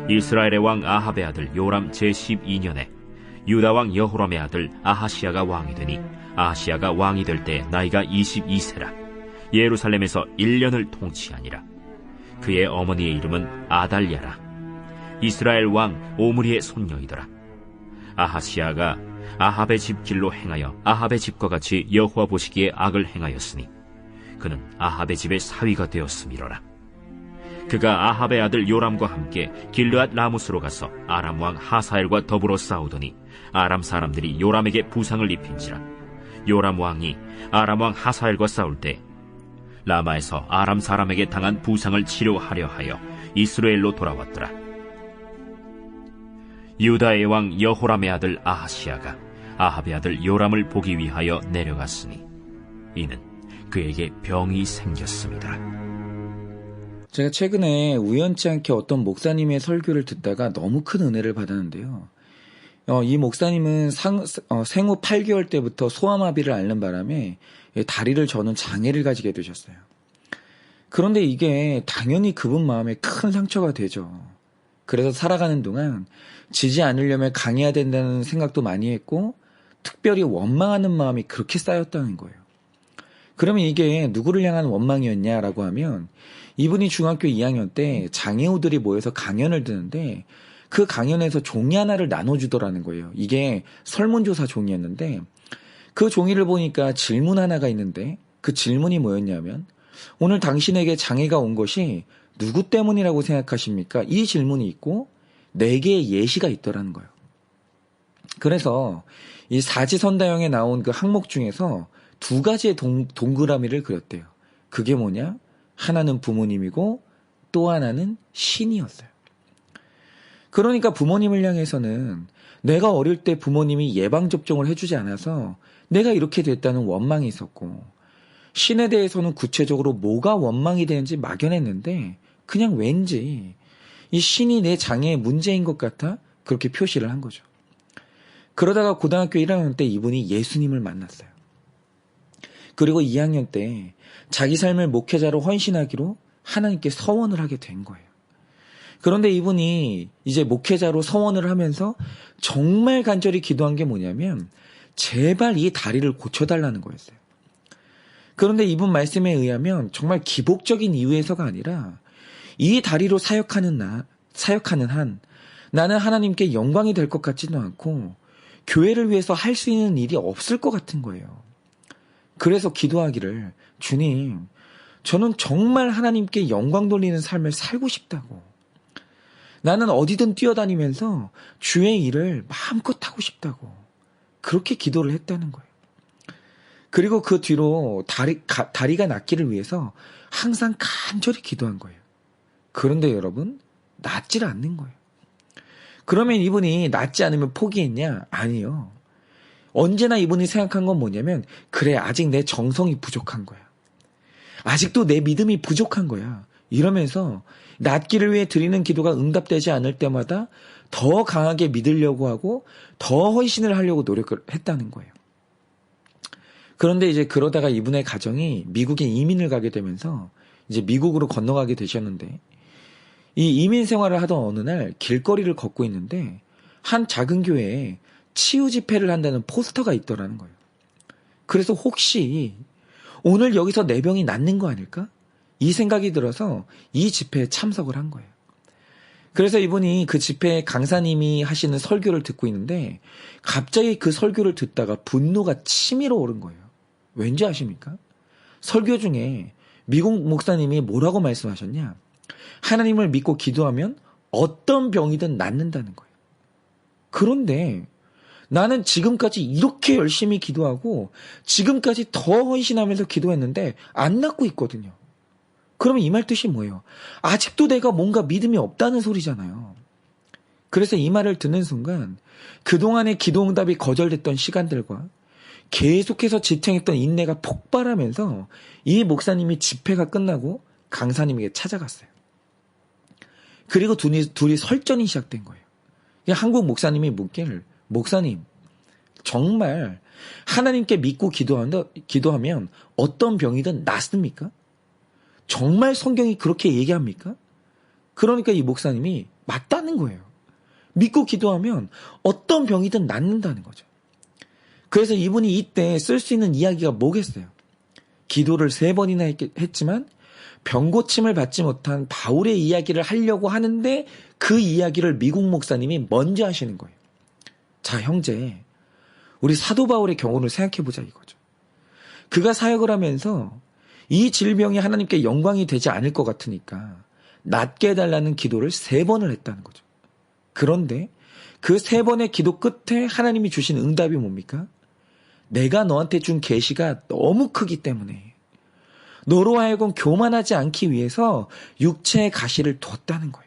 이스라엘의 왕 아합의 아들 요람 제12년에 유다 왕 여호람의 아들 아하시야가 왕이 되니 아하시야가 왕이 될 때 나이가 22세라. 예루살렘에서 1년을 통치하니라. 그의 어머니의 이름은 아달랴라. 이스라엘 왕 오므리의 손녀이더라. 아하시야가 아합의 집길로 행하여 아합의 집과 같이 여호와 보시기에 악을 행하였으니 그는 아합의 집의 사위가 되었음이로라. 그가 아합의 아들 요람과 함께 길르앗 라무스로 가서 아람 왕 하사엘과 더불어 싸우더니 아람 사람들이 요람에게 부상을 입힌지라. 요람 왕이 아람 왕 하사엘과 싸울 때 라마에서 아람 사람에게 당한 부상을 치료하려 하여 이스라엘로 돌아왔더라. 유다의 왕 여호람의 아들 아하시야가 아합의 아들 요람을 보기 위하여 내려갔으니 이는 그에게 병이 생겼습니다. 제가 최근에 우연치 않게 어떤 목사님의 설교를 듣다가 너무 큰 은혜를 받았는데요. 이 목사님은 생후 8개월 때부터 소아마비를 앓는 바람에 다리를 저는 장애를 가지게 되셨어요. 그런데 이게 당연히 그분 마음에 큰 상처가 되죠. 그래서 살아가는 동안 지지 않으려면 강해야 된다는 생각도 많이 했고 특별히 원망하는 마음이 그렇게 쌓였다는 거예요. 그러면 이게 누구를 향한 원망이었냐라고 하면 이분이 중학교 2학년 때 장애우들이 모여서 강연을 듣는데 그 강연에서 종이 하나를 나눠주더라는 거예요. 이게 설문조사 종이였는데 그 종이를 보니까 질문 하나가 있는데 그 질문이 뭐였냐면 오늘 당신에게 장애가 온 것이 누구 때문이라고 생각하십니까? 이 질문이 있고 4개의 예시가 있더라는 거예요. 그래서 이 사지선다형에 나온 그 항목 중에서 2가지의 동그라미를 그렸대요. 그게 뭐냐? 하나는 부모님이고 또 하나는 신이었어요. 그러니까 부모님을 향해서는 내가 어릴 때 부모님이 예방접종을 해주지 않아서 내가 이렇게 됐다는 원망이 있었고 신에 대해서는 구체적으로 뭐가 원망이 되는지 막연했는데 그냥 왠지 이 신이 내 장애의 문제인 것 같아 그렇게 표시를 한 거죠. 그러다가 고등학교 1학년 때 이분이 예수님을 만났어요. 그리고 2학년 때 자기 삶을 목회자로 헌신하기로 하나님께 서원을 하게 된 거예요. 그런데 이분이 이제 목회자로 서원을 하면서 정말 간절히 기도한 게 뭐냐면 제발 이 다리를 고쳐달라는 거였어요. 그런데 이분 말씀에 의하면 정말 기복적인 이유에서가 아니라 이 다리로 사역하는 한 나는 하나님께 영광이 될 것 같지도 않고 교회를 위해서 할 수 있는 일이 없을 것 같은 거예요. 그래서 기도하기를 주님, 저는 정말 하나님께 영광 돌리는 삶을 살고 싶다고. 나는 어디든 뛰어다니면서 주의 일을 마음껏 하고 싶다고. 그렇게 기도를 했다는 거예요. 그리고 그 뒤로 다리가 낫기를 위해서 항상 간절히 기도한 거예요. 그런데 여러분, 낫질 않는 거예요. 그러면 이분이 낫지 않으면 포기했냐? 아니요. 언제나 이분이 생각한 건 뭐냐면 그래, 아직 내 정성이 부족한 거야. 아직도 내 믿음이 부족한 거야. 이러면서 낫기를 위해 드리는 기도가 응답되지 않을 때마다 더 강하게 믿으려고 하고 더 헌신을 하려고 노력을 했다는 거예요. 그런데 이제 그러다가 이분의 가정이 미국에 이민을 가게 되면서 이제 미국으로 건너가게 되셨는데 이 이민 생활을 하던 어느 날 길거리를 걷고 있는데 한 작은 교회에 치유 집회를 한다는 포스터가 있더라는 거예요. 그래서 혹시 오늘 여기서 내 병이 낫는 거 아닐까? 이 생각이 들어서 이 집회에 참석을 한 거예요. 그래서 이분이 그 집회 강사님이 하시는 설교를 듣고 있는데 갑자기 그 설교를 듣다가 분노가 치밀어 오른 거예요. 왠지 아십니까? 설교 중에 미국 목사님이 뭐라고 말씀하셨냐? 하나님을 믿고 기도하면 어떤 병이든 낫는다는 거예요. 그런데 나는 지금까지 이렇게 열심히 기도하고 지금까지 더 헌신하면서 기도했는데 안 낫고 있거든요. 그러면 이 말 뜻이 뭐예요? 아직도 내가 뭔가 믿음이 없다는 소리잖아요. 그래서 이 말을 듣는 순간 그동안의 기도응답이 거절됐던 시간들과 계속해서 지탱했던 인내가 폭발하면서 이 목사님이 집회가 끝나고 강사님에게 찾아갔어요. 그리고 둘이 설전이 시작된 거예요. 한국 목사님이 묻기를 목사님, 정말 하나님께 믿고 기도하면 어떤 병이든 낫습니까? 정말 성경이 그렇게 얘기합니까? 그러니까 이 목사님이 맞다는 거예요. 믿고 기도하면 어떤 병이든 낫는다는 거죠. 그래서 이분이 이때 쓸 수 있는 이야기가 뭐겠어요? 기도를 3번이나 했지만 병 고침을 받지 못한 바울의 이야기를 하려고 하는데 그 이야기를 미국 목사님이 먼저 하시는 거예요. 자, 형제, 우리 사도 바울의 경우를 생각해보자 이거죠. 그가 사역을 하면서 이 질병이 하나님께 영광이 되지 않을 것 같으니까 낫게 해달라는 기도를 3번을 했다는 거죠. 그런데 그 3번의 기도 끝에 하나님이 주신 응답이 뭡니까? 내가 너한테 준 계시가 너무 크기 때문에 너로 하여금 교만하지 않기 위해서 육체의 가시를 뒀다는 거예요.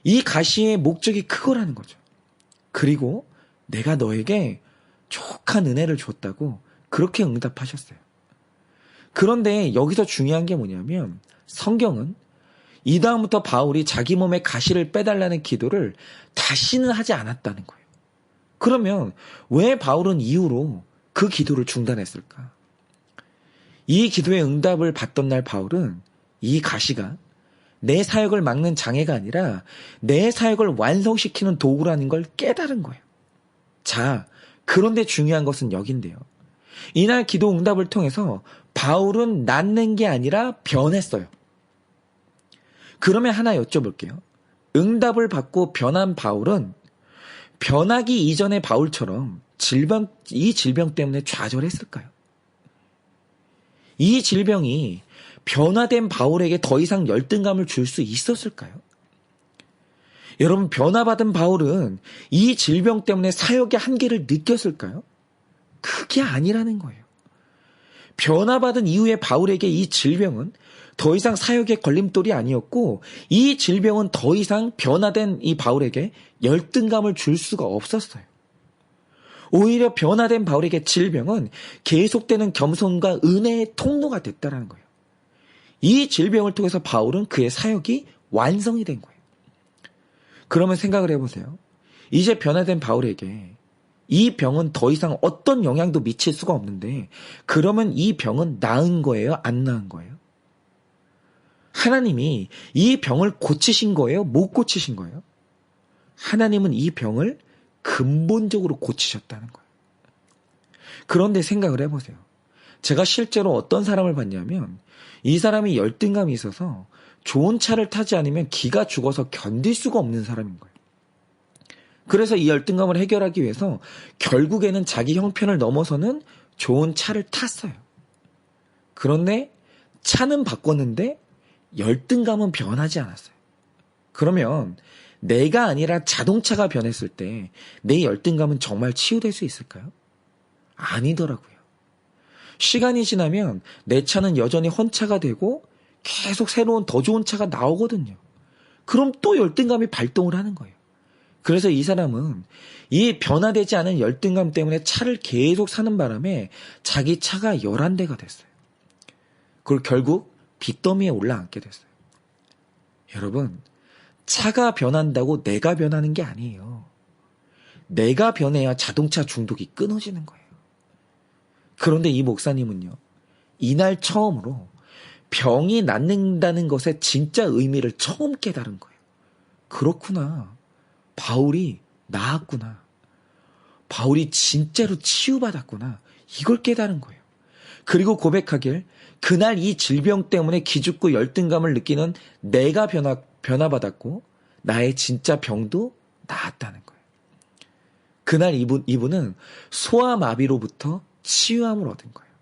이 가시의 목적이 그거라는 거죠. 그리고 내가 너에게 족한 은혜를 줬다고 그렇게 응답하셨어요. 그런데 여기서 중요한 게 뭐냐면 성경은 이 다음부터 바울이 자기 몸에 가시를 빼달라는 기도를 다시는 하지 않았다는 거예요. 그러면 왜 바울은 이후로 그 기도를 중단했을까? 이 기도의 응답을 받던 날 바울은 이 가시가 내 사역을 막는 장애가 아니라 내 사역을 완성시키는 도구라는 걸 깨달은 거예요. 자, 그런데 중요한 것은 여긴데요. 이날 기도 응답을 통해서 바울은 낫는 게 아니라 변했어요. 그러면 하나 여쭤볼게요. 응답을 받고 변한 바울은 변하기 이전의 바울처럼 이 질병 때문에 좌절했을까요? 이 질병이 변화된 바울에게 더 이상 열등감을 줄 수 있었을까요? 여러분, 변화받은 바울은 이 질병 때문에 사역의 한계를 느꼈을까요? 그게 아니라는 거예요. 변화받은 이후에 바울에게 이 질병은 더 이상 사역의 걸림돌이 아니었고 이 질병은 더 이상 변화된 이 바울에게 열등감을 줄 수가 없었어요. 오히려 변화된 바울에게 질병은 계속되는 겸손과 은혜의 통로가 됐다는 거예요. 이 질병을 통해서 바울은 그의 사역이 완성이 된 거예요. 그러면 생각을 해보세요. 이제 변화된 바울에게 이 병은 더 이상 어떤 영향도 미칠 수가 없는데 그러면 이 병은 나은 거예요? 안 나은 거예요? 하나님이 이 병을 고치신 거예요? 못 고치신 거예요? 하나님은 이 병을 근본적으로 고치셨다는 거예요. 그런데 생각을 해보세요. 제가 실제로 어떤 사람을 봤냐면 이 사람이 열등감이 있어서 좋은 차를 타지 않으면 기가 죽어서 견딜 수가 없는 사람인 거예요. 그래서 이 열등감을 해결하기 위해서 결국에는 자기 형편을 넘어서는 좋은 차를 탔어요. 그런데 차는 바꿨는데 열등감은 변하지 않았어요. 그러면 내가 아니라 자동차가 변했을 때 내 열등감은 정말 치유될 수 있을까요? 아니더라고요. 시간이 지나면 내 차는 여전히 헌차가 되고 계속 새로운 더 좋은 차가 나오거든요. 그럼 또 열등감이 발동을 하는 거예요. 그래서 이 사람은 이 변화되지 않은 열등감 때문에 차를 계속 사는 바람에 자기 차가 11대가 됐어요. 그리고 결국 빚더미에 올라앉게 됐어요. 여러분, 차가 변한다고 내가 변하는 게 아니에요. 내가 변해야 자동차 중독이 끊어지는 거예요. 그런데 이 목사님은요, 이날 처음으로 병이 낫는다는 것의 진짜 의미를 처음 깨달은 거예요. 그렇구나. 바울이 나았구나. 바울이 진짜로 치유받았구나. 이걸 깨달은 거예요. 그리고 고백하길 그날 이 질병 때문에 기죽고 열등감을 느끼는 내가 변화받았고 나의 진짜 병도 나았다는 거예요. 그날 이분은 소아마비로부터 치유함을 얻은 거예요.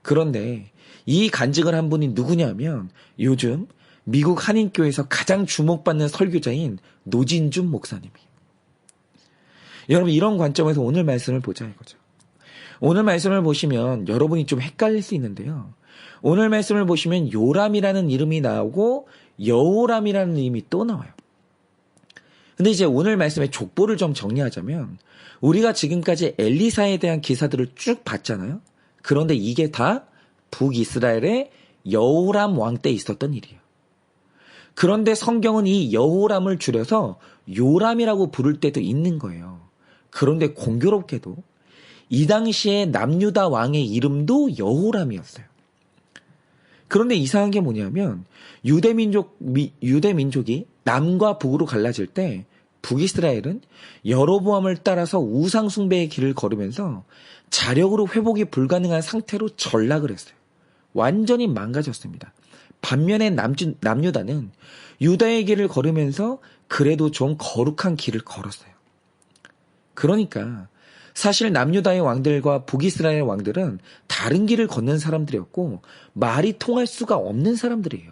그런데 이 간증을 한 분이 누구냐면 요즘 미국 한인교회에서 가장 주목받는 설교자인 노진준 목사님이에요. 여러분, 이런 관점에서 오늘 말씀을 보자 이거죠. 오늘 말씀을 보시면 여러분이 좀 헷갈릴 수 있는데요. 오늘 말씀을 보시면 요람이라는 이름이 나오고 여호람이라는 이름이 또 나와요. 근데 이제 오늘 말씀의 족보를 좀 정리하자면 우리가 지금까지 엘리사에 대한 기사들을 쭉 봤잖아요. 그런데 이게 다 북이스라엘의 여호람 왕 때 있었던 일이에요. 그런데 성경은 이 여호람을 줄여서 요람이라고 부를 때도 있는 거예요. 그런데 공교롭게도 이 당시에 남유다 왕의 이름도 여호람이었어요. 그런데 이상한 게 뭐냐면 유대민족이 남과 북으로 갈라질 때 북이스라엘은 여로보암을 따라서 우상 숭배의 길을 걸으면서 자력으로 회복이 불가능한 상태로 전락을 했어요. 완전히 망가졌습니다. 반면에 남유다는 유다의 길을 걸으면서 그래도 좀 거룩한 길을 걸었어요. 그러니까 사실 남유다의 왕들과 북이스라엘 왕들은 다른 길을 걷는 사람들이었고 말이 통할 수가 없는 사람들이에요.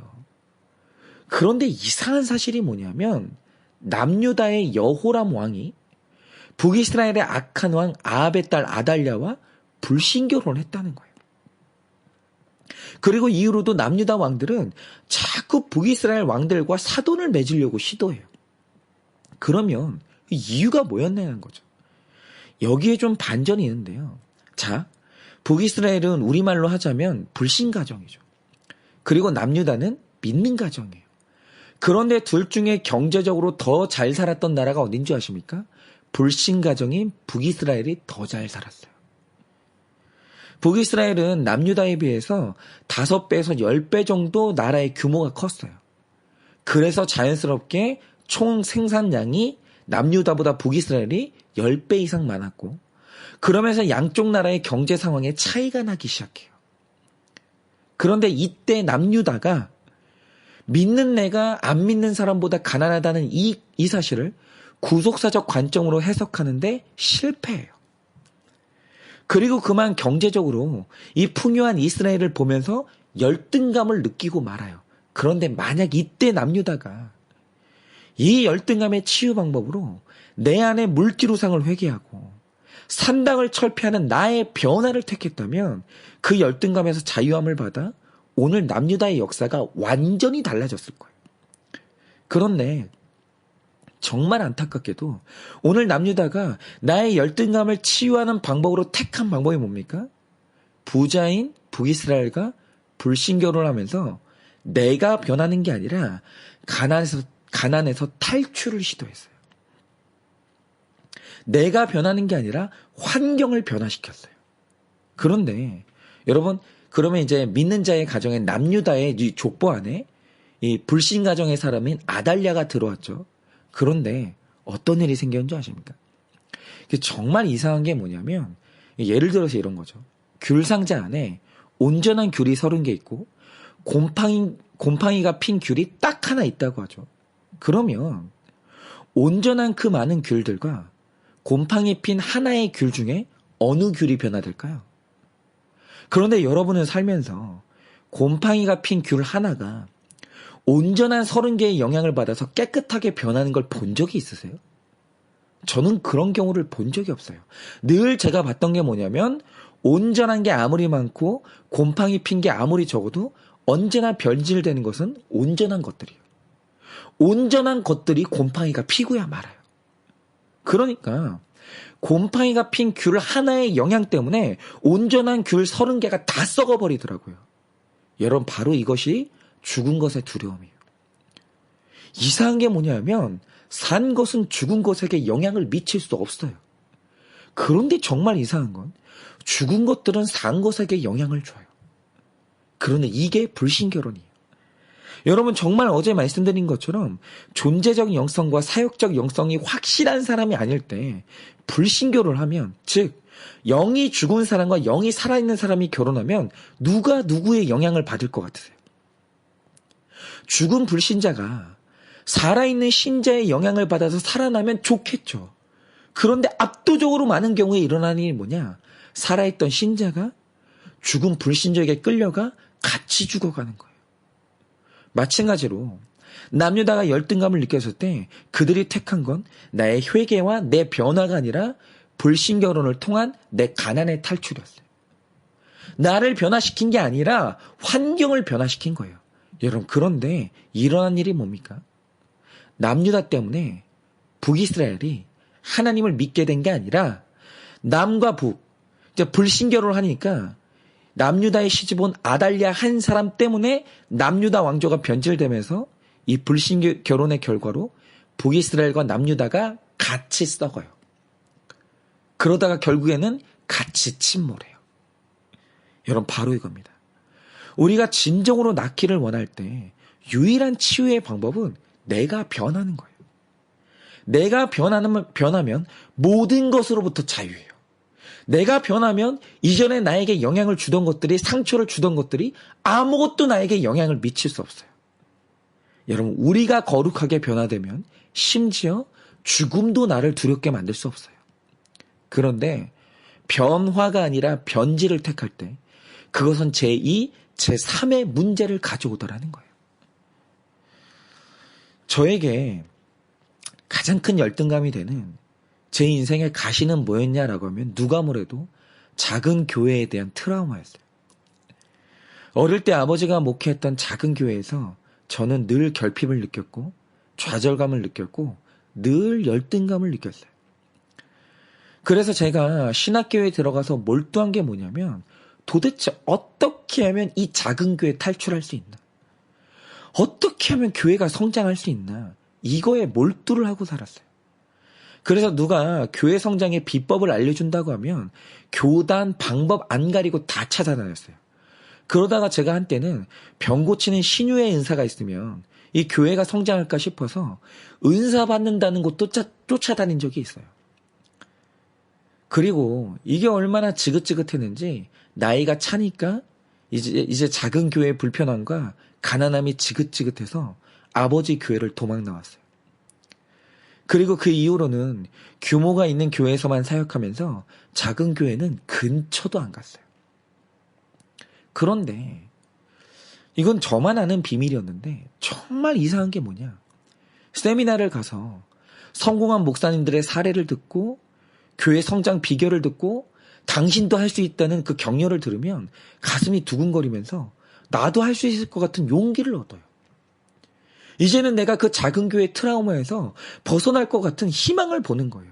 그런데 이상한 사실이 뭐냐면 남유다의 여호람 왕이 북이스라엘의 악한 왕 아합의 딸 아달랴와 불신결혼을 했다는 거예요. 그리고 이후로도 남유다 왕들은 자꾸 북이스라엘 왕들과 사돈을 맺으려고 시도해요. 그러면 이유가 뭐였냐는 거죠. 여기에 좀 반전이 있는데요. 자, 북이스라엘은 우리말로 하자면 불신 가정이죠. 그리고 남유다는 믿는 가정이에요. 그런데 둘 중에 경제적으로 더 잘 살았던 나라가 어딘지 아십니까? 불신 가정인 북이스라엘이 더 잘 살았어요. 북이스라엘은 남유다에 비해서 5배에서 10배 정도 나라의 규모가 컸어요. 그래서 자연스럽게 총 생산량이 남유다보다 북이스라엘이 10배 이상 많았고, 그러면서 양쪽 나라의 경제 상황에 차이가 나기 시작해요. 그런데 이때 남유다가 믿는 내가 안 믿는 사람보다 가난하다는 이 사실을 구속사적 관점으로 해석하는데 실패해요. 그리고 그만 경제적으로 이 풍요한 이스라엘을 보면서 열등감을 느끼고 말아요. 그런데 만약 이때 남유다가 이 열등감의 치유 방법으로 내 안에 물질우상을 회개하고 산당을 철폐하는 나의 변화를 택했다면 그 열등감에서 자유함을 받아 오늘 남유다의 역사가 완전히 달라졌을 거예요. 그런데 정말 안타깝게도 오늘 남유다가 나의 열등감을 치유하는 방법으로 택한 방법이 뭡니까? 부자인 북이스라엘과 불신결혼을 하면서 내가 변하는 게 아니라 가난에서 탈출을 시도했어요. 내가 변하는 게 아니라 환경을 변화시켰어요. 그런데 여러분, 그러면 이제 믿는 자의 가정에 남유다의 이 족보 안에 이 불신 가정의 사람인 아달랴가 들어왔죠. 그런데 어떤 일이 생겼는 줄 아십니까? 정말 이상한 게 뭐냐면, 예를 들어서 이런 거죠. 귤 상자 안에 온전한 귤이 30개 있고 곰팡이가 핀 귤이 딱 하나 있다고 하죠. 그러면 온전한 그 많은 귤들과 곰팡이 핀 하나의 귤 중에 어느 귤이 변화될까요? 그런데 여러분은 살면서 곰팡이가 핀 귤 하나가 온전한 30개의 영향을 받아서 깨끗하게 변하는 걸 본 적이 있으세요? 저는 그런 경우를 본 적이 없어요. 늘 제가 봤던 게 뭐냐면 온전한 게 아무리 많고 곰팡이 핀 게 아무리 적어도 언제나 변질되는 것은 온전한 것들이에요. 온전한 것들이 곰팡이가 피고야 말아요. 그러니까 곰팡이가 핀 귤 하나의 영향 때문에 온전한 귤 30개가 다 썩어버리더라고요. 여러분, 바로 이것이 죽은 것의 두려움이에요. 이상한 게 뭐냐면 산 것은 죽은 것에게 영향을 미칠 수 없어요. 그런데 정말 이상한 건 죽은 것들은 산 것에게 영향을 줘요. 그런데 이게 불신결혼이에요. 여러분, 정말 어제 말씀드린 것처럼 존재적 영성과 사역적 영성이 확실한 사람이 아닐 때 불신결혼을 하면, 즉 영이 죽은 사람과 영이 살아있는 사람이 결혼하면 누가 누구의 영향을 받을 것 같으세요? 죽은 불신자가 살아있는 신자의 영향을 받아서 살아나면 좋겠죠. 그런데 압도적으로 많은 경우에 일어나는 일이 뭐냐? 살아있던 신자가 죽은 불신자에게 끌려가 같이 죽어가는 거예요. 마찬가지로 남유다가 열등감을 느꼈을 때 그들이 택한 건 나의 회개와 내 변화가 아니라 불신결혼을 통한 내 가난의 탈출이었어요. 나를 변화시킨 게 아니라 환경을 변화시킨 거예요. 여러분, 그런데 일어난 일이 뭡니까? 남유다 때문에 북이스라엘이 하나님을 믿게 된 게 아니라 남과 북, 이제 불신결혼을 하니까 남유다의 시집온 아달랴 한 사람 때문에 남유다 왕조가 변질되면서 이 불신결혼의 결과로 북이스라엘과 남유다가 같이 썩어요. 그러다가 결국에는 같이 침몰해요. 여러분, 바로 이겁니다. 우리가 진정으로 낫기를 원할 때 유일한 치유의 방법은 내가 변하는 거예요. 내가 변하면 모든 것으로부터 자유예요. 내가 변하면 이전에 나에게 영향을 주던 것들이, 상처를 주던 것들이 아무것도 나에게 영향을 미칠 수 없어요. 여러분, 우리가 거룩하게 변화되면 심지어 죽음도 나를 두렵게 만들 수 없어요. 그런데 변화가 아니라 변질을 택할 때 그것은 제2, 제3의 문제를 가져오더라는 거예요. 저에게 가장 큰 열등감이 되는 제 인생의 가시는 뭐였냐라고 하면 누가 뭐래도 작은 교회에 대한 트라우마였어요. 어릴 때 아버지가 목회했던 작은 교회에서 저는 늘 결핍을 느꼈고 좌절감을 느꼈고 늘 열등감을 느꼈어요. 그래서 제가 신학교에 들어가서 몰두한 게 뭐냐면 도대체 어떻게 하면 이 작은 교회 탈출할 수 있나? 어떻게 하면 교회가 성장할 수 있나? 이거에 몰두를 하고 살았어요. 그래서 누가 교회 성장의 비법을 알려준다고 하면 교단, 방법 안 가리고 다 찾아다녔어요. 그러다가 제가 한때는 병 고치는 신유의 은사가 있으면 이 교회가 성장할까 싶어서 은사 받는다는 곳도 쫓아다닌 적이 있어요. 그리고 이게 얼마나 지긋지긋했는지 나이가 차니까 이제 작은 교회의 불편함과 가난함이 지긋지긋해서 아버지 교회를 도망 나왔어요. 그리고 그 이후로는 규모가 있는 교회에서만 사역하면서 작은 교회는 근처도 안 갔어요. 그런데 이건 저만 아는 비밀이었는데 정말 이상한 게 뭐냐. 세미나를 가서 성공한 목사님들의 사례를 듣고 교회 성장 비결을 듣고 당신도 할 수 있다는 그 격려를 들으면 가슴이 두근거리면서 나도 할 수 있을 것 같은 용기를 얻어요. 이제는 내가 그 작은 교회 트라우마에서 벗어날 것 같은 희망을 보는 거예요.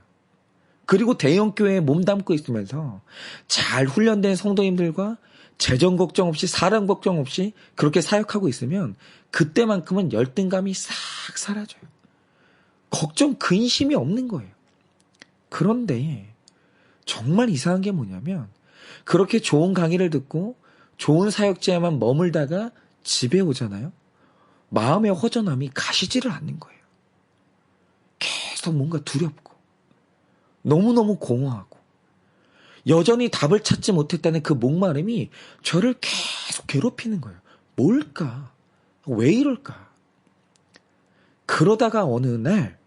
그리고 대형 교회에 몸담고 있으면서 잘 훈련된 성도님들과 재정 걱정 없이 사람 걱정 없이 그렇게 사역하고 있으면 그때만큼은 열등감이 싹 사라져요. 걱정 근심이 없는 거예요. 그런데 정말 이상한 게 뭐냐면 그렇게 좋은 강의를 듣고 좋은 사역지에만 머물다가 집에 오잖아요. 마음의 허전함이 가시지를 않는 거예요. 계속 뭔가 두렵고 너무너무 공허하고 여전히 답을 찾지 못했다는 그 목마름이 저를 계속 괴롭히는 거예요. 뭘까? 왜 이럴까? 그러다가 어느 날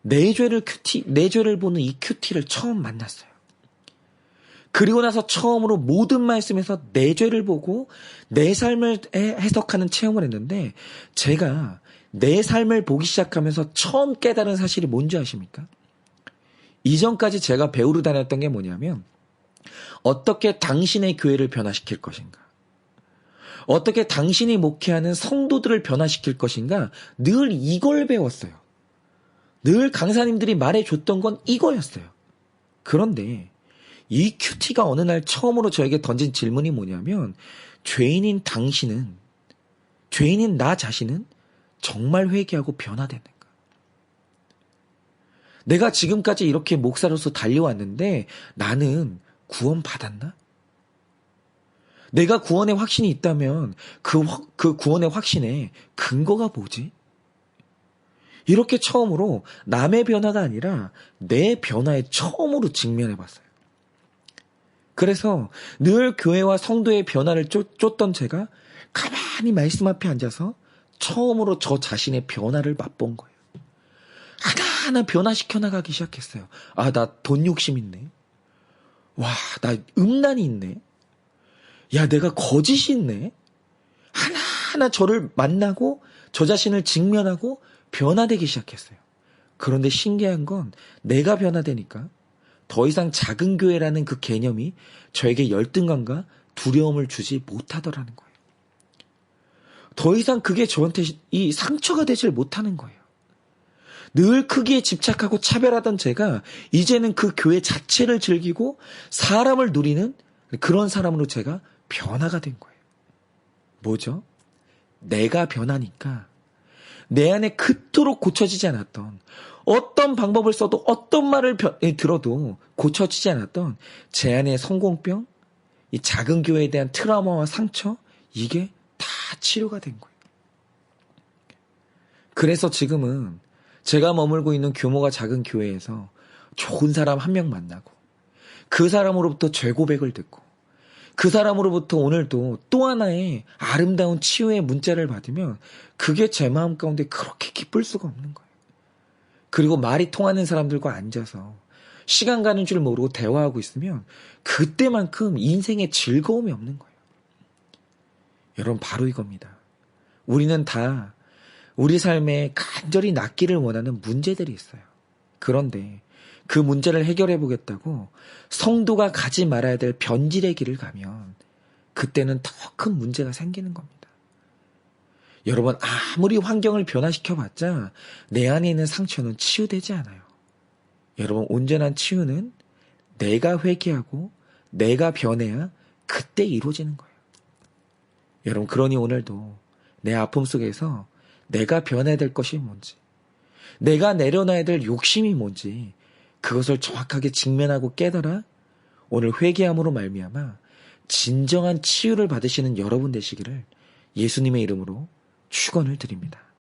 내 죄를 보는 이 큐티를 처음 만났어요. 그리고 나서 처음으로 모든 말씀에서 내 죄를 보고 내 삶을 해석하는 체험을 했는데 제가 내 삶을 보기 시작하면서 처음 깨달은 사실이 뭔지 아십니까? 이전까지 제가 배우러 다녔던 게 뭐냐면 어떻게 당신의 교회를 변화시킬 것인가? 어떻게 당신이 목회하는 성도들을 변화시킬 것인가? 늘 이걸 배웠어요. 늘 강사님들이 말해줬던 건 이거였어요. 그런데 이 큐티가 어느 날 처음으로 저에게 던진 질문이 뭐냐면 죄인인 나 자신은 정말 회개하고 변화되는가? 내가 지금까지 이렇게 목사로서 달려왔는데 나는 구원 받았나? 내가 구원의 확신이 있다면 그 구원의 확신의 근거가 뭐지? 이렇게 처음으로 남의 변화가 아니라 내 변화에 처음으로 직면해봤어요. 그래서 늘 교회와 성도의 변화를 쫓던 제가 가만히 말씀 앞에 앉아서 처음으로 저 자신의 변화를 맛본 거예요. 하나하나 변화시켜 나가기 시작했어요. 아, 나 돈 욕심 있네. 와, 나 음란이 있네. 야, 내가 거짓이 있네. 하나하나 저를 만나고 저 자신을 직면하고 변화되기 시작했어요. 그런데 신기한 건 내가 변화되니까 더 이상 작은 교회라는 그 개념이 저에게 열등감과 두려움을 주지 못하더라는 거예요. 더 이상 그게 저한테 이 상처가 되질 못하는 거예요. 늘 크기에 집착하고 차별하던 제가 이제는 그 교회 자체를 즐기고 사람을 누리는 그런 사람으로 제가 변화가 된 거예요. 뭐죠? 내가 변하니까 내 안에 그토록 고쳐지지 않았던 어떤 방법을 써도 어떤 말을 들어도 고쳐지지 않았던 제 안의 성공병, 이 작은 교회에 대한 트라우마와 상처 이게 다 치료가 된 거예요. 그래서 지금은 제가 머물고 있는 규모가 작은 교회에서 좋은 사람 한 명 만나고 그 사람으로부터 죄 고백을 듣고 그 사람으로부터 오늘도 또 하나의 아름다운 치유의 문자를 받으면 그게 제 마음 가운데 그렇게 기쁠 수가 없는 거예요. 그리고 말이 통하는 사람들과 앉아서 시간 가는 줄 모르고 대화하고 있으면 그때만큼 인생에 즐거움이 없는 거예요. 여러분, 바로 이겁니다. 우리는 다 우리 삶에 간절히 낫기를 원하는 문제들이 있어요. 그런데 그 문제를 해결해 보겠다고 성도가 가지 말아야 될 변질의 길을 가면 그때는 더 큰 문제가 생기는 겁니다. 여러분, 아무리 환경을 변화시켜봤자 내 안에 있는 상처는 치유되지 않아요. 여러분, 온전한 치유는 내가 회개하고 내가 변해야 그때 이루어지는 거예요. 여러분, 그러니 오늘도 내 아픔 속에서 내가 변해야 될 것이 뭔지, 내가 내려놔야 될 욕심이 뭔지 그것을 정확하게 직면하고 깨달아 오늘 회개함으로 말미암아 진정한 치유를 받으시는 여러분 되시기를 예수님의 이름으로 축원을 드립니다.